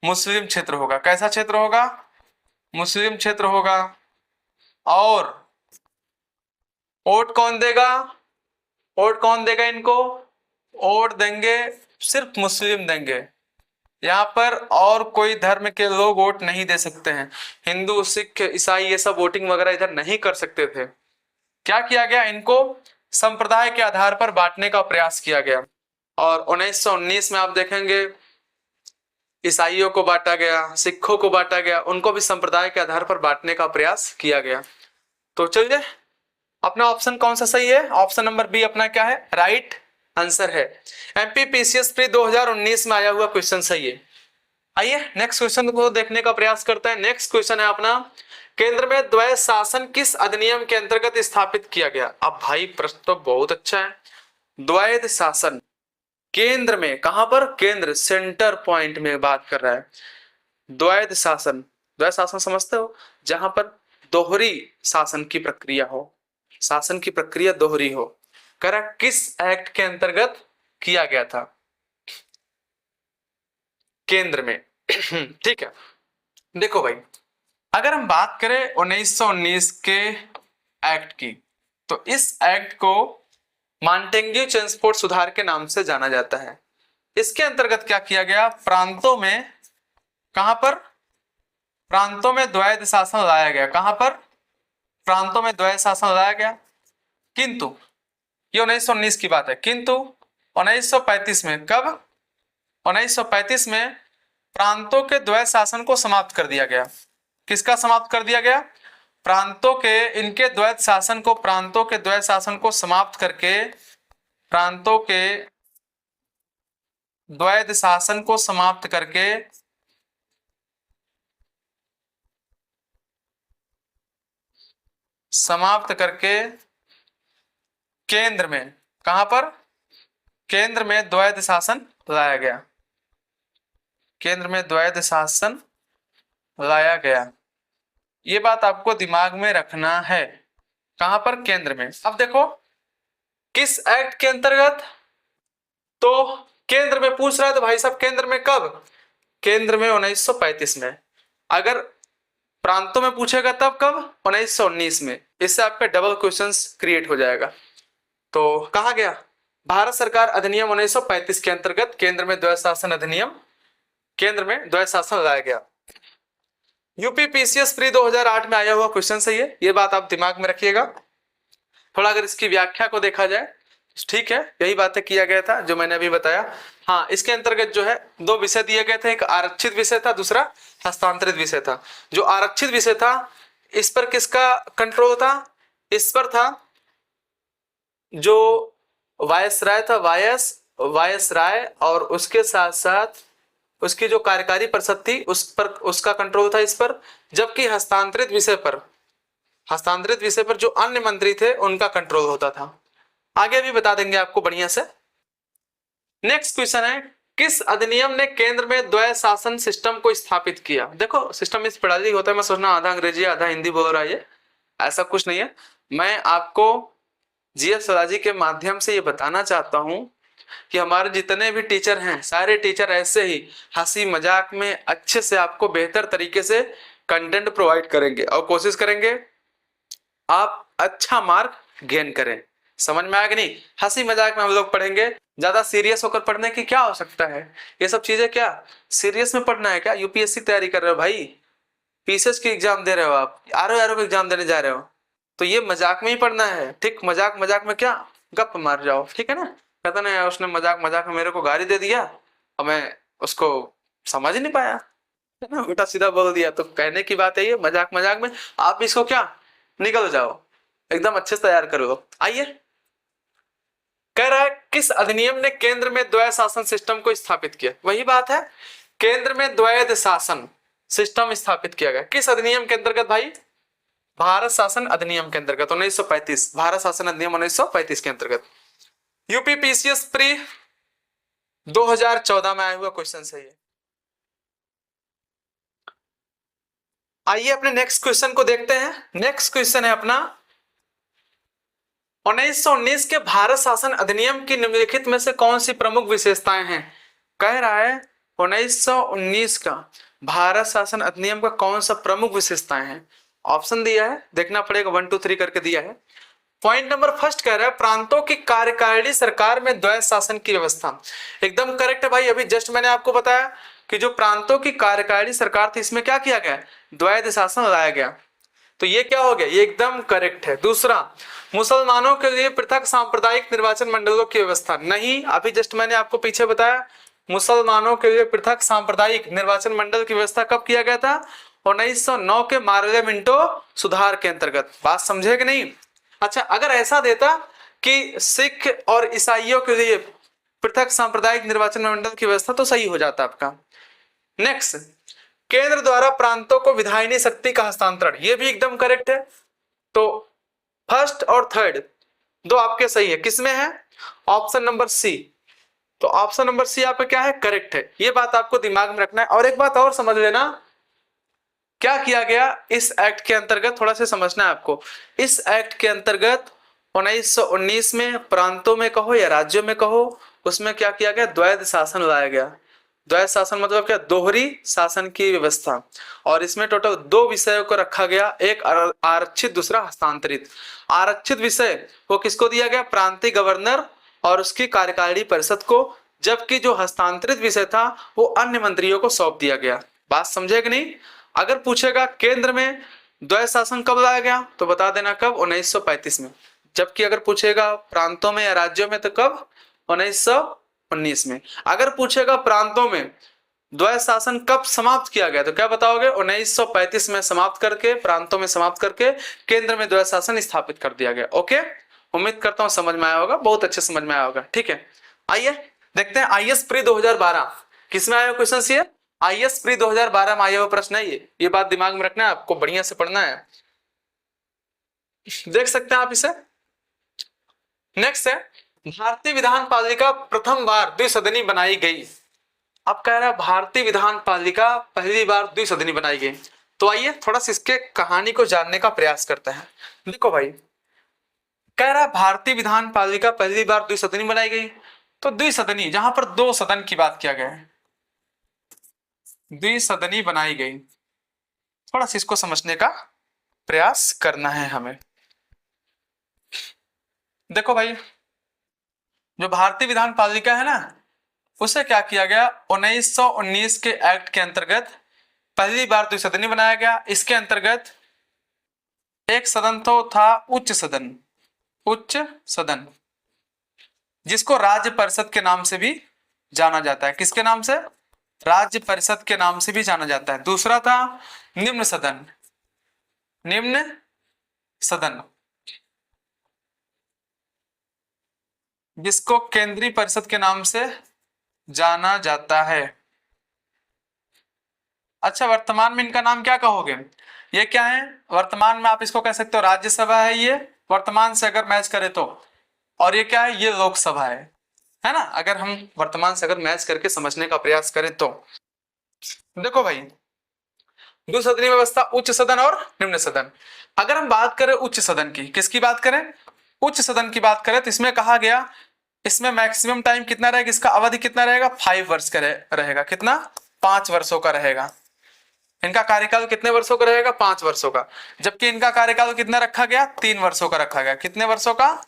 मुस्लिम क्षेत्र होगा। कैसा क्षेत्र होगा? मुस्लिम क्षेत्र होगा। और वोट कौन देगा? वोट कौन देगा इनको? वोट देंगे सिर्फ मुस्लिम देंगे। यहाँ पर और कोई धर्म के लोग वोट नहीं दे सकते हैं। हिंदू, सिख, ईसाई ये सब वोटिंग वगैरह इधर नहीं कर सकते थे। क्या किया गया? इनको संप्रदाय के आधार पर बांटने का प्रयास किया गया। और 1919 में आप देखेंगे ईसाइयों को बांटा गया, सिखों को बांटा गया, उनको भी संप्रदाय के आधार पर बांटने का प्रयास किया गया। तो चलिए, अपना ऑप्शन कौन सा सही है? ऑप्शन नंबर बी अपना क्या है? राइट आंसर है। एमपीपीसीएस प्री 2019 में आया हुआ क्वेश्चन सही है। आइए नेक्स्ट क्वेश्चन को देखने का प्रयास करते हैं। नेक्स्ट क्वेश्चन है अपना, केंद्र में द्वैध शासन किस अधिनियम के अंतर्गत स्थापित किया गया? अब भाई प्रश्न तो बहुत अच्छा है। द्वैध शासन केंद्र में, कहां पर? केंद्र, सेंटर पॉइंट में बात कर रहा है। द्वैध शासन, द्वैध शासन समझते हो? जहां पर दोहरी शासन की प्रक्रिया हो, शासन की प्रक्रिया दोहरी हो। कह रहा किस एक्ट के अंतर्गत किया गया था? केंद्र में। ठीक है, देखो भाई, अगर हम बात करें 1919 के एक्ट की, तो इस एक्ट को मॉन्टेग्यू चेम्सफोर्ड सुधार के नाम से जाना जाता है। इसके अंतर्गत क्या किया गया? प्रांतों में, कहां पर? प्रांतों में द्वैध शासन लाया गया। कहां पर? प्रांतों में द्वैध शासन लाया गया। किंतु ये 1919 की बात है। किंतु 1935 में, कब? 1935 में प्रांतों के द्वैध शासन को समाप्त कर दिया गया। किसका समाप्त कर दिया गया? प्रांतों के, इनके द्वैध शासन को, प्रांतों के द्वैध शासन को समाप्त करके, प्रांतों के द्वैध शासन को समाप्त करके केंद्र में, कहां पर? केंद्र में द्वैध शासन लाया गया। केंद्र में द्वैध शासन लाया गया। ये बात आपको दिमाग में रखना है। कहां पर? केंद्र में। अब देखो किस एक्ट के अंतर्गत, तो केंद्र में पूछ रहा है, तो भाई साहब केंद्र में कब? केंद्र में 1935 में। अगर प्रांतों में पूछेगा तब कब? 1919 में। इससे आपका डबल क्वेश्चंस क्रिएट हो जाएगा। तो कहा गया? भारत सरकार अधिनियम 1935 के अंतर्गत केंद्र में द्वैध शासन अधिनियम, केंद्र में द्वैध शासन लाया गया। यूपीपीसीएस प्री 2008 में आया हुआ क्वेश्चन सही है, ये बात आप दिमाग में रखिएगा। थोड़ा अगर इसकी व्याख्या को देखा जाए ठीक है, यही बातें किया गया था जो मैंने अभी बताया। हाँ, इसके अंतर्गत जो है दो विषय दिए गए थे, एक आरक्षित विषय था, दूसरा हस्तांतरित विषय था। जो आरक्षित विषय था इस पर किसका कंट्रोल था? इस पर था जो वायसराय था, वायसराय, और उसके साथ साथ उसकी जो कार्यकारी परिषद थी उस पर, उसका कंट्रोल था इस पर। जबकि हस्तांतरित विषय पर जो अन्य मंत्री थे उनका कंट्रोल होता था। आगे भी बता देंगे आपको बढ़िया से। नेक्स्ट क्वेश्चन है, किस अधिनियम ने केंद्र में द्वय शासन सिस्टम को स्थापित किया? देखो सिस्टम इस प्रणाली होता है, मैं सोचना आधा अंग्रेजी आधा हिंदी बोल रहा है, ये ऐसा कुछ नहीं है। मैं आपको जीएस स्वराजी के माध्यम से ये बताना चाहता हूं कि हमारे जितने भी टीचर हैं सारे टीचर ऐसे ही हंसी मजाक में अच्छे से आपको बेहतर तरीके से कंटेंट प्रोवाइड करेंगे और कोशिश करेंगे आप अच्छा मार्क गेन करें। समझ में आया कि नहीं? हंसी मजाक में हम लोग पढ़ेंगे, ज्यादा सीरियस होकर पढ़ने की क्या हो सकता है? ये सब चीजें क्या सीरियस में पढ़ना है क्या? यूपीएससी तैयारी कर रहे हो भाई, पीसीएस की एग्जाम दे रहे हो, आप आरओ का एग्जाम देने जा रहे हो, तो ये मजाक में ही पढ़ना है। ठीक, मजाक मजाक में क्या गप मार जाओ, ठीक है ना? कहता ना यार उसने मजाक मजाक में मेरे को गाली दे दिया और मैं उसको समझ ही नहीं पाया, है ना, उल्टा सीधा बोल दिया। तो कहने की बात है ये, मजाक मजाक में आप इसको क्या निकल जाओ, एकदम अच्छे से तैयार करो। आइए, कह रहा है किस अधिनियम ने केंद्र में द्वय शासन सिस्टम को स्थापित किया? वही बात है, केंद्र में द्वैध शासन सिस्टम स्थापित किया गया। किस अधिनियम के अंतर्गत भाई? भारत शासन अधिनियम के अंतर्गत 1935, भारत शासन अधिनियम 1935 के अंतर्गत। यूपी पीसीएस प्री 2014 में आया हुआ क्वेश्चन है ये। आइए अपने नेक्स्ट क्वेश्चन को देखते हैं। नेक्स्ट क्वेश्चन है अपना 1919 के भारत शासन अधिनियम की निम्नलिखित में से कौन सी प्रमुख विशेषताएं हैं? कह रहा है 1919 का भारत शासन अधिनियम का कौन सा प्रमुख विशेषताएं हैं? ऑप्शन दिया है, देखना पड़ेगा, 1 2 3 करके दिया है। पॉइंट नंबर फर्स्ट कह रहा है प्रांतों की कार्यकारिणी सरकार में द्वैध शासन की व्यवस्था। एकदम करेक्ट है भाई, अभी जस्ट मैंने आपको बताया कि जो प्रांतों की कार्यकारिणी सरकार थी इसमें क्या किया गया? द्वैध शासन लाया गया। तो ये क्या हो गया? ये एकदम करेक्ट है। दूसरा, मुसलमानों के लिए पृथक सांप्रदायिक निर्वाचन मंडलों की व्यवस्था नहीं, अभी जस्ट मैंने आपको पीछे बताया मुसलमानों के लिए पृथक सांप्रदायिक निर्वाचन मंडल की व्यवस्था कब किया गया था? 1909 के मार्ले मिंटो सुधार के अंतर्गत। बात समझे कि नहीं? अच्छा, अगर ऐसा देता कि सिख और ईसाइयों के लिए पृथक सांप्रदायिक निर्वाचन मंडल की व्यवस्था तो सही हो जाता आपका। नेक्स्ट, केंद्र द्वारा प्रांतों को विधायिनी शक्ति का हस्तांतरण, ये भी एकदम करेक्ट है। तो फर्स्ट और थर्ड दो आपके सही है, किसमें है? Option number C. तो ऑप्शन नंबर सी आपका क्या है? करेक्ट है। ये बात आपको दिमाग में रखना है। और एक बात और समझ लेना, क्या किया गया इस एक्ट के अंतर्गत, थोड़ा सा समझना है आपको। इस एक्ट के अंतर्गत 1919 में प्रांतों में कहो या राज्यों में कहो, उसमें क्या किया गया? द्वैध शासन लाया गया। द्वैध शासन मतलब क्या? दोहरी शासन की व्यवस्था। और इसमें टोटल दो विषयों को रखा गया, एक आरक्षित, दूसरा हस्तांतरित। आरक्षित विषय वो किसको दिया गया? प्रांतीय गवर्नर और उसकी कार्यकारिणी परिषद को। जबकि जो हस्तांतरित विषय था वो अन्य मंत्रियों को सौंप दिया गया। बात समझे कि नहीं? अगर पूछेगा केंद्र में द्वैध शासन कब लाया गया तो बता देना कब? 1935 में। जबकि अगर पूछेगा प्रांतों में या राज्यों में तो कब? 1919 में। अगर पूछेगा प्रांतों में द्वैध शासन कब समाप्त किया गया तो क्या बताओगे? 1935 में समाप्त करके, प्रांतों में समाप्त करके केंद्र में द्वैध शासन स्थापित कर दिया गया। ओके, उम्मीद करता हूं समझ में आया होगा, बहुत अच्छे समझ में आया होगा। ठीक है, आइए देखते हैं आईएएस प्री 2012 किसमें आया क्वेश्चन? ये आईएएस प्री 2012 में आया हुआ प्रश्न है ये बात दिमाग में रखना है आपको, बढ़िया से पढ़ना है। देख सकते हैं आप इसे। नेक्स्ट है, भारतीय विधान पालिका प्रथम बार द्विसदनी बनाई गई। अब कह रहा है भारतीय विधान पालिका पहली बार द्विसदनी बनाई गई। तो आइए थोड़ा सा इसके कहानी को जानने का प्रयास करते हैं। देखो भाई, कह रहा है भारतीय विधान पालिका पहली बार द्विसदनी बनाई गई। तो द्विसदनी जहां पर दो सदन की बात किया गया है, द्विसदनी बनाई गई, थोड़ा सा इसको समझने का प्रयास करना है हमें। देखो भाई, जो भारतीय विधान पालिका है ना, उसे क्या किया गया? 1919 के एक्ट के अंतर्गत पहली बार द्विसदनी बनाया गया। इसके अंतर्गत एक सदन तो था उच्च सदन, उच्च सदन, जिसको राज्य परिषद के नाम से भी जाना जाता है। किसके नाम से? राज्य परिषद के नाम से भी जाना जाता है। दूसरा था निम्न सदन। निम्न सदन, जिसको केंद्रीय परिषद के नाम से जाना जाता है। अच्छा, वर्तमान में इनका नाम क्या कहोगे? ये क्या है? वर्तमान में आप इसको कह सकते हो राज्यसभा है ये, वर्तमान से अगर मैच करें तो। और ये क्या है? ये लोकसभा है ना? अगर हम वर्तमान से अगर मैच करके समझने का प्रयास करें तो देखो भाई, द्विसदनीय व्यवस्था, उच्च सदन और निम्न सदन। अगर हम बात करें उच्च सदन की, किसकी बात करें? उच्च सदन की बात करें तो इसमें कहा गया, इसमें मैक्सिमम टाइम कितना रहेगा? इसका अवधि कितना रहेगा? 5 वर्ष का रहेगा। कितना? 5 वर्षों का रहेगा। इनका कार्यकाल कितने वर्षों का रहेगा? 5 वर्षों का। जबकि इनका कार्यकाल कितना रखा गया? 3 वर्षों का रखा गया। कितने वर्षों का?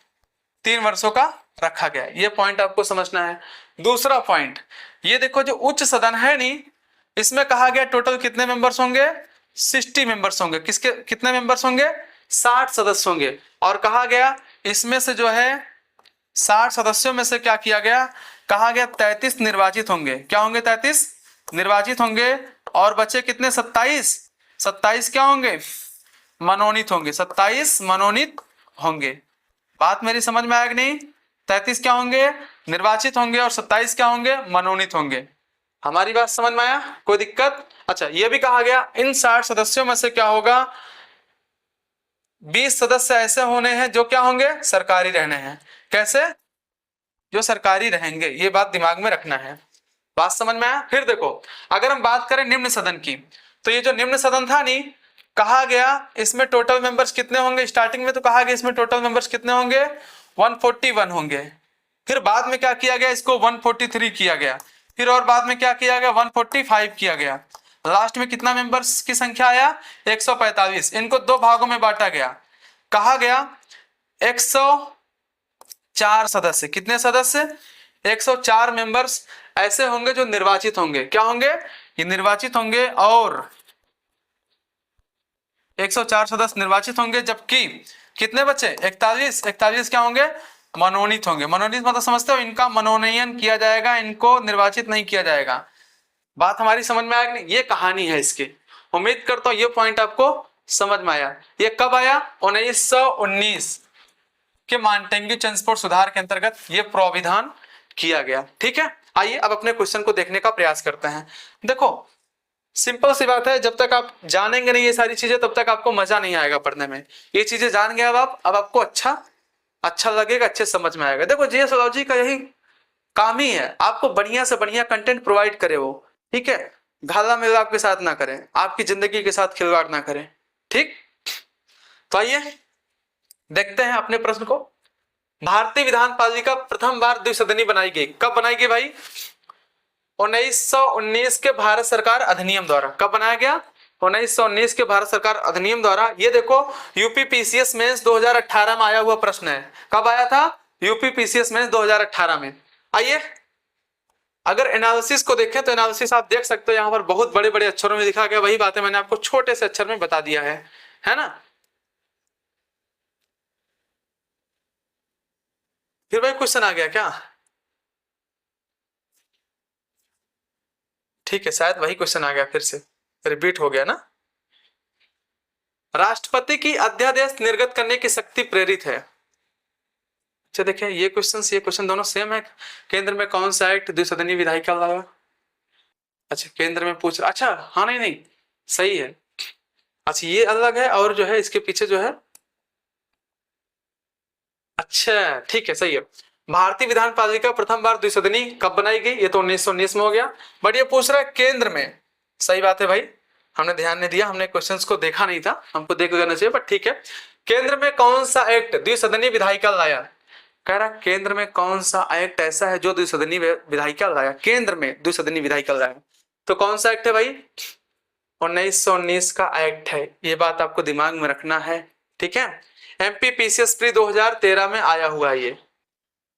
3 वर्षों का रखा गया। ये पॉइंट आपको समझना है। दूसरा पॉइंट, ये देखो जो उच्च सदन है नी, इसमें कहा गया टोटल कितने मेंबर्स होंगे? 60 मेंबर्स होंगे। किसके कितने मेंबर्स होंगे? 60 सदस्य होंगे। और कहा गया इसमें से जो है 60 सदस्यों में से क्या किया गया? कहा गया 33 निर्वाचित होंगे। क्या होंगे? 33 निर्वाचित होंगे। और बचे कितने? 27। 27 क्या होंगे? मनोनीत होंगे। 27 मनोनीत होंगे। बात मेरी समझ में आया कि नहीं? 33 क्या होंगे? निर्वाचित होंगे और 27 क्या होंगे? मनोनीत होंगे। हमारी बात समझ में आया? कोई दिक्कत? अच्छा, यह भी कहा गया इन 60 सदस्यों में से क्या होगा? 20 सदस्य ऐसे होने हैं जो क्या होंगे? सरकारी रहने हैं। कैसे? जो सरकारी रहेंगे। ये बात दिमाग में रखना है। बात समझ में आया? फिर देखो, अगर हम बात करें निम्न सदन की, तो ये जो निम्न सदन था नहीं, कहा गया इसमें टोटल मेंबर्स कितने होंगे? स्टार्टिंग में तो कहा गया इसमें टोटल मेंबर्स कितने होंगे? 141 होंगे। फिर बाद में क्या किया गया? इसको 143 किया गया। फिर और बाद में क्या किया गया? 145 किया गया। लास्ट में कितना मेंबर्स की संख्या आया? 145। इनको 2 भागों में बांटा गया। कहा गया 104 सदस्य। कितने सदस्य? 104 मेंबर्स ऐसे होंगे जो निर्वाचित होंगे। क्या होंगे? ये निर्वाचित होंगे। और 104 सदस्य निर्वाचित होंगे। जबकि कितने बचे? 41। 41 क्या होंगे? मनोनीत होंगे। मनोनीत मतलब समझते हो? इनका मनोनयन किया जाएगा, इनको निर्वाचित नहीं किया जाएगा। बात हमारी समझ में आया कि नहीं? ये कहानी है इसकी। उम्मीद करता हूं ये पॉइंट आपको समझ में आया। ये कब आया? 1919 के मांटेग्यू चेम्सफोर्ड सुधार के अंतर्गत ये प्राविधान किया गया। ठीक है, आइए अब अपने क्वेश्चन को देखने का प्रयास करते हैं। देखो, सिंपल सी बात है, जब तक आप जानेंगे नहीं ये सारी चीजें तब तक आपको मजा नहीं आएगा पढ़ने में। ये चीजें जान गए अब आपको अच्छा लगेगा, अच्छे समझ में आएगा। देखो, जीएसोलॉजी का यही काम ही है, आपको बढ़िया से बढ़िया कंटेंट प्रोवाइड करे वो। ठीक है, घाला मेला आपके साथ ना करें, आपकी जिंदगी के साथ खिलवाड़ ना करें। ठीक, तो आइए देखते हैं अपने प्रश्न को। भारतीय विधान पालिका प्रथम बार द्विसदनीय बनाई गई। कब बनाई गई भाई? 1919 के भारत सरकार अधिनियम द्वारा। कब बनाया गया? 1919 के भारत सरकार अधिनियम द्वारा। ये देखो, यूपी पीसीएस मेंस 2018 में आया हुआ प्रश्न है। कब आया था? यूपी पीसीएस मेंस 2018 में। आइए, अगर एनालिसिस को देखें तो एनालिसिस आप देख सकते हो, यहां पर बहुत बड़े बड़े अक्षरों में लिखा गया। वही बातें मैंने आपको छोटे से अक्षर में बता दिया है ना? फिर भाई क्वेश्चन आ गया क्या? ठीक है, शायद वही क्वेश्चन आ गया, फिर से रिपीट हो गया ना। राष्ट्रपति की अध्यादेश निर्गत करने की शक्ति प्रेरित है। अच्छा देखिए, ये क्वेश्चन दोनों सेम है। केंद्र में कौन सा एक्ट द्विसदनीय विधायिका लाया? अच्छा, केंद्र में पूछ रहा। अच्छा, हाँ, नहीं नहीं, सही है। अच्छा, ये अलग है और जो है इसके पीछे जो है, अच्छा ठीक है, सही है। भारतीय विधान पालिका प्रथम बार द्विसदनीय कब बनाई गई? ये तो 1919 में हो गया। बट ये पूछ रहा है केंद्र में। सही बात है भाई, हमने ध्यान नहीं दिया, हमने क्वेश्चंस को देखा नहीं था, हमको देख लेना चाहिए। बट ठीक है, केंद्र में कौन सा एक्ट द्विसदनीय विधायिका लाया? कह रहा केंद्र में कौन सा एक्ट ऐसा है जो द्विसदनीय विधायिका लाया? केंद्र में द्विसदनीय विधायिका लाया, तो कौन सा एक्ट है भाई? 1919 का एक्ट है। ये बात आपको दिमाग में रखना है। ठीक है, एमपीपीसीएस प्री 2013 में आया हुआ है। ये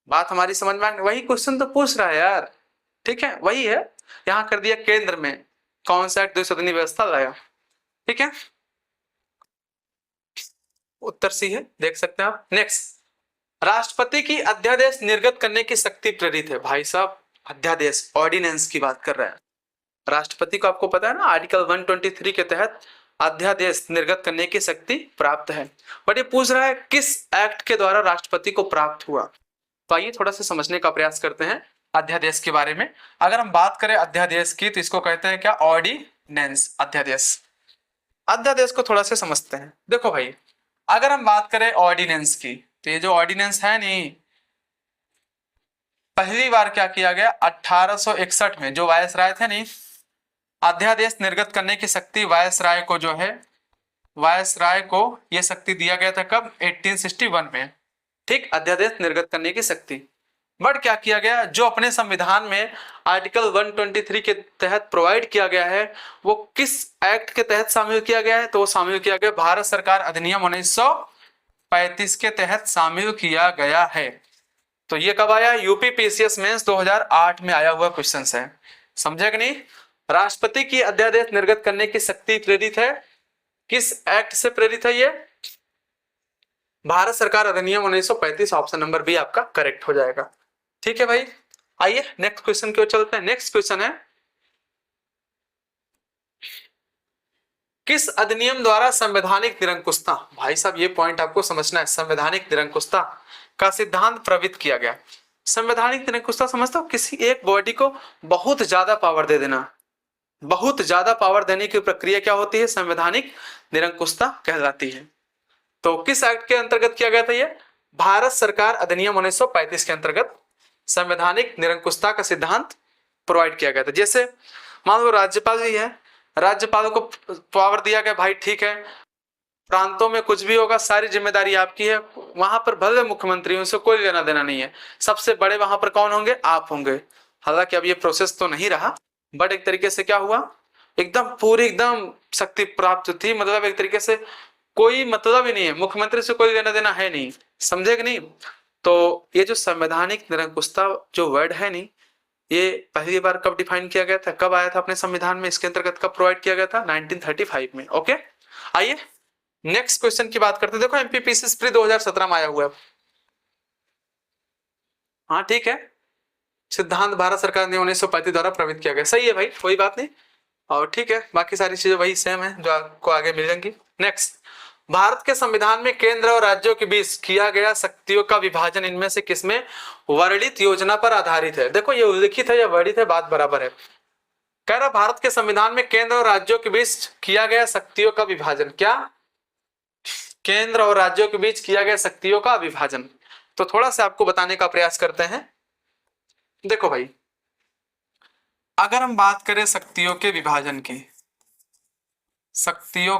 बात हमारी समझ में, वही क्वेश्चन तो पूछ रहा है यार। ठीक है, वही है। यहां कर दिया केंद्र में कौन सा एक्ट द्विसदनीय व्यवस्था लाया। ठीक है, उत्तर सी है, देख सकते हैं आप। नेक्स्ट, राष्ट्रपति की अध्यादेश निर्गत करने की शक्ति प्रेरित है। भाई साहब, अध्यादेश ऑर्डिनेंस की बात कर रहे हैं। राष्ट्रपति को आपको पता है ना, आर्टिकल 123 के तहत अध्यादेश निर्गत करने की शक्ति प्राप्त है। बट ये पूछ रहा है किस एक्ट के द्वारा राष्ट्रपति को प्राप्त हुआ। तो आइए थोड़ा सा समझने का प्रयास करते हैं अध्यादेश के बारे में। अगर हम बात करें अध्यादेश की तो इसको कहते हैं क्या, ऑर्डिनेंस। अध्यादेश, अध्यादेश को थोड़ा सा समझते हैं। देखो भाई, अगर हम बात करें ऑर्डिनेंस की तो ये जो ऑर्डिनेंस है नहीं, पहली बार क्या किया गया 1861 में, जो वायसराय थे नहीं, अध्यादेश निर्गत करने की शक्ति वायसराय को जो है, वायसराय को यह शक्ति दिया गया था कब, 1861 में। ठीक, अध्यादेश निर्गत करने की शक्ति। बट क्या किया गया, जो अपने संविधान में आर्टिकल 123 के तहत प्रोवाइड किया गया है वो किस एक्ट के तहत शामिल किया गया है, तो वो शामिल किया गया भारत सरकार अधिनियम 1935 के तहत शामिल किया गया है। तो ये कब आया, यूपी पीसीएस मेंस 2008 में आया हुआ क्वेश्चन है। समझे कि नहीं। राष्ट्रपति की अध्यादेश निर्गत करने की शक्ति प्रेरित है, किस एक्ट से प्रेरित है ये, भारत सरकार अधिनियम 1935। ऑप्शन नंबर बी आपका करेक्ट हो जाएगा। ठीक है भाई, आइए नेक्स्ट क्वेश्चन की ओर चलते हैं। नेक्स्ट क्वेश्चन है, किस अधिनियम द्वारा संवैधानिक निरंकुशता, भाई साहब ये पॉइंट आपको समझना है, संवैधानिक निरंकुशता का सिद्धांत प्रवृत्त किया गया। संवैधानिक निरंकुशता समझते हो, किसी एक बॉडी को बहुत ज्यादा पावर दे देना। बहुत ज्यादा पावर देने की प्रक्रिया क्या होती है, संवैधानिक निरंकुशता कहलाती है। तो किस एक्ट के अंतर्गत किया गया था ये, भारत सरकार अधिनियम 1935 के अंतर्गत संवैधानिक निरंकुशता का सिद्धांत प्रोवाइड किया गया था। जैसे मान लो राज्यपाल जी है, राज्यपाल को पावर दिया गया, भाई ठीक है, प्रांतों में कुछ भी होगा सारी जिम्मेदारी आपकी है, वहां पर भले मुख्यमंत्री से कोई लेना देना नहीं है, सबसे बड़े वहां पर कौन होंगे, आप होंगे। हालांकि अब ये प्रोसेस तो नहीं रहा, बट एक तरीके से क्या हुआ, एकदम पूरी एकदम शक्ति प्राप्त थी। मतलब एक तरीके से कोई मतलब ही नहीं है, मुख्यमंत्री से कोई लेना देना है नहीं। समझे कि नहीं। तो ये जो संवैधानिक निरंकुशता जो वर्ड है नहीं, ये पहली बार कब डिफाइन किया गया था, कब आया था अपने संविधान में, इसके अंतर्गत कब प्रोवाइड किया गया था, 1935 में। ओके, आइए नेक्स्ट क्वेश्चन की बात करते हैं। देखो एमपीपीसी प्री 2017 में आया हुआ है। हाँ ठीक है, सिद्धांत भारत सरकार ने 1935 द्वारा प्रवृत्त किया गया, सही है भाई, कोई बात नहीं। और ठीक है, बाकी सारी चीजें वही सेम है जो आपको आगे मिल जाएंगी। नेक्स्ट, भारत के संविधान में केंद्र और राज्यों के बीच किया गया शक्तियों का विभाजन इनमें से किसमें वर्णित योजना पर आधारित है। देखो ये उल्लिखित है या वर्णित है, बात बराबर है। कह रहा भारत के संविधान में केंद्र और राज्यों के बीच किया गया शक्तियों का विभाजन, क्या, केंद्र और राज्यों के बीच किया गया शक्तियों का विभाजन। तो थोड़ा सा आपको बताने का प्रयास करते हैं। देखो भाई, अगर हम बात करें शक्तियों के विभाजन की, शक्तियों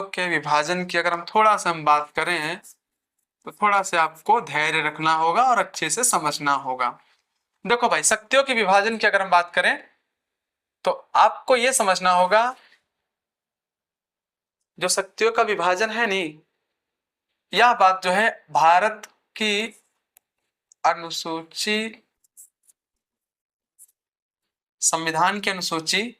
के विभाजन की अगर हम थोड़ा सा बात करें तो थोड़ा सा आपको धैर्य रखना होगा और अच्छे से समझना होगा। देखो भाई, शक्तियों के विभाजन की अगर हम बात करें तो आपको यह समझना होगा, जो शक्तियों का विभाजन है नहीं, यह बात जो है भारत की अनुसूची, संविधान की अनुसूची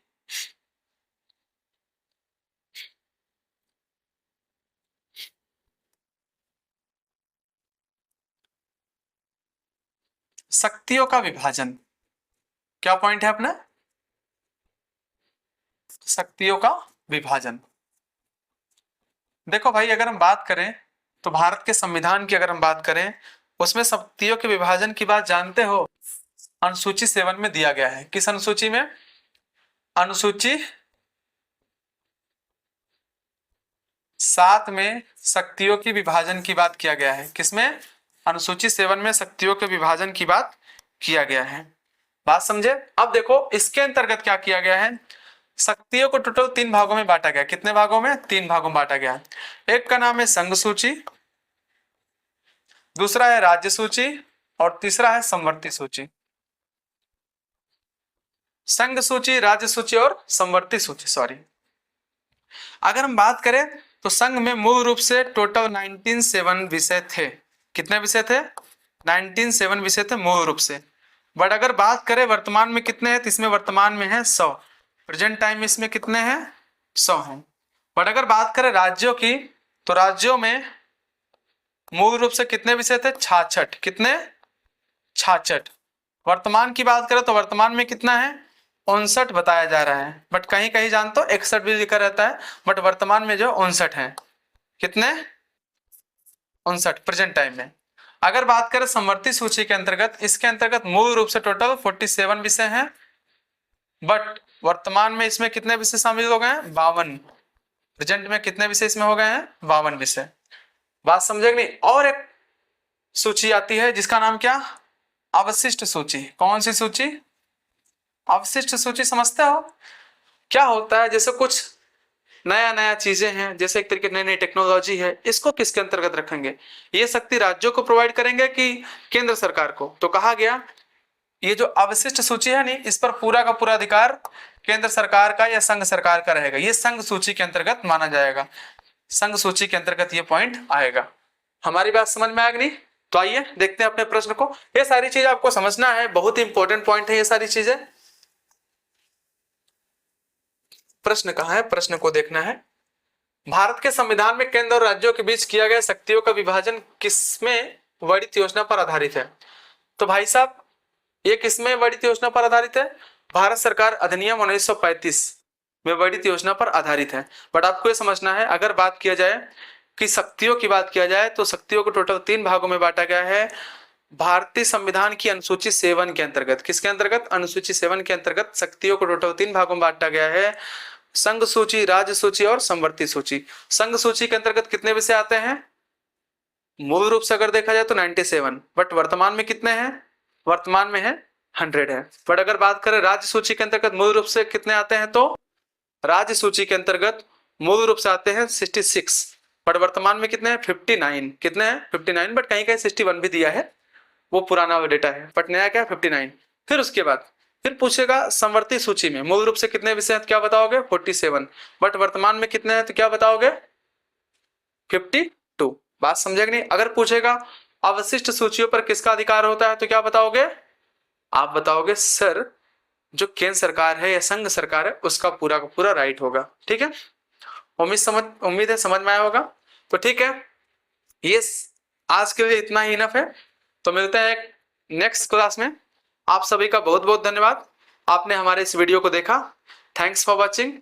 शक्तियों का विभाजन, क्या पॉइंट है अपना, शक्तियों का विभाजन। देखो भाई, अगर हम बात करें तो भारत के संविधान की अगर हम बात करें, उसमें शक्तियों के विभाजन की बात जानते हो, अनुसूची 7 में दिया गया है। किस अनुसूची में, अनुसूची 7 में शक्तियों की विभाजन की बात किया गया है। किसमें, अनुसूची 7 में शक्तियों के विभाजन की बात किया गया है। बात समझे। अब देखो इसके अंतर्गत क्या किया गया है, शक्तियों को टोटल 3 भागों में बांटा गया। कितने भागों में, 3 भागों में बांटा गया। एक का नाम है संघ सूची, दूसरा है राज्य सूची और तीसरा है समवर्ती सूची। संघ सूची, राज्य सूची और समवर्ती सूची, सॉरी। अगर हम बात करें तो संघ में मूल रूप से टोटल 197 विषय थे। कितने विषय थे, 197 विषय थे मूल रूप से। बट अगर बात करें वर्तमान में कितने हैं, तो इसमें वर्तमान में है 100, प्रेजेंट टाइम में इसमें कितने हैं, 100 हैं। बट अगर बात करें राज्यों की तो राज्यों में मूल रूप से कितने विषय थे? 66। कितने? 66। वर्तमान की बात करें तो वर्तमान में कितना है? 59 बताया जा रहा है, बट कहीं कहीं जान तो 61 भी लिखा रहता है, बट वर्तमान में जो 59 है। कितने? 59 प्रेजेंट टाइम में। अगर बात करें समवर्ती सूची के अंतर्गत, इसके अंतर्गत मूल रूप से टोटल 47 विषय हैं, बट वर्तमान में इसमें कितने विषय शामिल हो गए हैं? 52। प्रेजेंट में कितने विषय इसमें हो गए हैं? 52 विषय। बात समझे कि नहीं? और एक सूची आती है जिसका नाम क्या? अवशिष्ट सूची। कौन सी सूची? अवशिष्ट सूची। समझते हो क्या होता है? जैसे कुछ नया नया चीजें हैं, जैसे एक तरीके नई नई टेक्नोलॉजी है, इसको किसके अंतर्गत रखेंगे? ये शक्ति राज्यों को प्रोवाइड करेंगे कि केंद्र सरकार को? तो कहा गया ये जो अवशिष्ट सूची है नहीं, इस पर पूरा का पूरा अधिकार केंद्र सरकार का या संघ सरकार का रहेगा। ये संघ सूची के अंतर्गत माना जाएगा, संघ सूची के अंतर्गत ये पॉइंट आएगा। हमारी बात समझ में आ गई? तो आइए देखते हैं अपने प्रश्न को। ये सारी चीज आपको समझना है, बहुत ही इंपॉर्टेंट पॉइंट है ये सारी चीजें। प्रश्न कहाँ है? प्रश्न को देखना है। भारत के संविधान में केंद्र और राज्यों के बीच किया गया शक्तियों का विभाजन किसमें वर्णित योजना पर आधारित है? तो भाई साहब ये किसमें वर्णित योजना पर आधारित है? भारत सरकार अधिनियम 1935 में वर्णित योजना पर आधारित है। बट आपको ये समझना है, अगर बात किया जाए कि शक्तियों की बात किया जाए तो शक्तियों को टोटल 3 भागों में बांटा गया है भारतीय संविधान की अनुसूची 7 के अंतर्गत। किसके अंतर्गत? अनुसूची 7 के अंतर्गत शक्तियों को टोटल 3 भागों में बांटा गया है, संघ सूची, राज्य सूची और समवर्ती सूची। संघ सूची के अंतर्गत कितने विषय आते हैं? मूल रूप से अगर देखा जाए तो 97, बट वर्तमान में कितने हैं? वर्तमान में है 100 है। बट अगर बात करें राज्य सूची के अंतर्गत मूल रूप से कितने आते हैं, तो राज्य सूची के अंतर्गत मूल रूप से आते हैं 66, बट वर्तमान में कितने हैं? 59। कितने हैं? 59, बट कहीं कहीं 61 भी दिया है, वो पुराना डेटा है, बट नया क्या है? 59। फिर उसके बाद फिर पूछेगा समवर्ती सूची में मूल रूप से कितने विषय हैं, क्या बताओगे? 47, बट वर्तमान में कितने हैं तो क्या बताओगे? 52। बात समझे कि नहीं? अगर पूछेगा अवशिष्ट सूचियों पर किसका अधिकार होता है तो क्या बताओगे? आप बताओगे सर जो केंद्र सरकार है या संघ सरकार है उसका पूरा का पूरा राइट होगा। ठीक है, उम्मीद है समझ में आया होगा। तो ठीक है, ये आज के लिए इतना ही इनफ है। तो मिलते हैं नेक्स्ट क्लास में। आप सभी का बहुत बहुत धन्यवाद, आपने हमारे इस वीडियो को देखा। Thanks for watching.